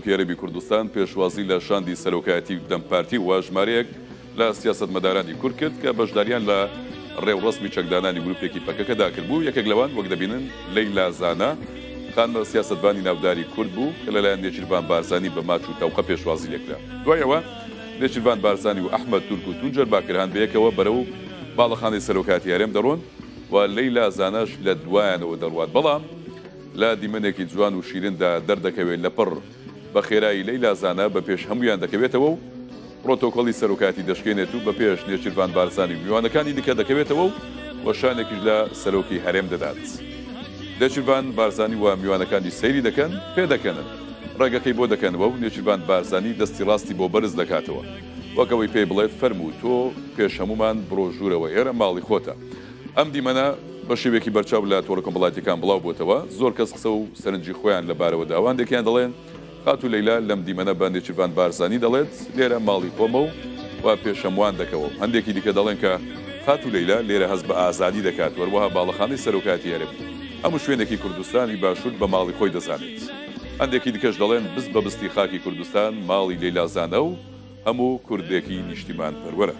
سەرۆکی عەرەبی کوردستان پێشوازی لە شاندی سەرۆکایەتی دەمپارتی و ژمارەیەک لە سیاسەتمەدارانی کورد کرد کە بەشداریان لە ڕێوڕسمی چەکدانانی گروپێکی پەکەکەدا کردبوو. یەکێک لەوان وەک دەبینن لەیلا زانا خانە سیاسەتوانی ناوداری کورد بوو کە لەلایەن نێچیروان بارزانی بە ماچ و تەوقە پێشوازی لێکرا. دوایەوە نێچیروان بارزانی و ئەحمەد تورک و تونجەر باکرهان بەیەکەوە بەرەو باڵەخانەی سەرۆکاتی هەرێم دەڕۆن و لەیلا زاناش لە دوایانەوە دەڕوات. بەڵام لە دیمەنێکی جوان و شیرندا دەردەکەوێت لەپڕ بە خێرایی لەیلا زانا بە پێش هەمویان دەکەوێتەوە و پرۆتۆکۆلی سەرۆکاتی دەشکێنێت و بە پێش نێچیروان بارزانی و میوانەکانی دیکە دەکەوێتەوە و وەشانێکیش لە سەرۆکی هەرێم دەدات. نێچیروان بارزانی و میوانەکانی سەیری دەکەن پێ دەکەنن ڕێگەکەی بۆ دەکەنەوە و نێچیروان بارزانی دەستی ڕاستی بۆ بەرز دەکاتەوە وەکەوەی پێی بڵێت فەرموو تۆ پێش هەمومان بڕۆ ژوورەوە ئێرە ماڵی خۆتە. ئەم دیمەنە بە شێوێکی بەرچاو لە تۆڕە کۆمەڵایەتیەکان بڵاو بۆتەوە. زۆر کەس قسە و سەرنجی خۆیان لەبارەوە داواندێکیان دەڵێن خاتو لەیلا لەم دیمەنە بە نێچیروان بارزانی دەڵێت لێرە ماڵی خۆمە و پێشەموان دەکەوە. هەندێکی دیکە دەڵێن کە خاتو لەیلا لێرە هەست بە ئازادی دەکات وەروەها باڵەخانەی سەرۆکاتی هەرێمی هەموو شوێنێکی کوردستانی باشوور بە ماڵی خۆی دەزانێت. هەندێکی دیکەش دەڵێن بست بە بستی خاکی کوردستان ماڵی لەیلا زانە و هەموو کوردێکی نیشتیمان پەروەرە.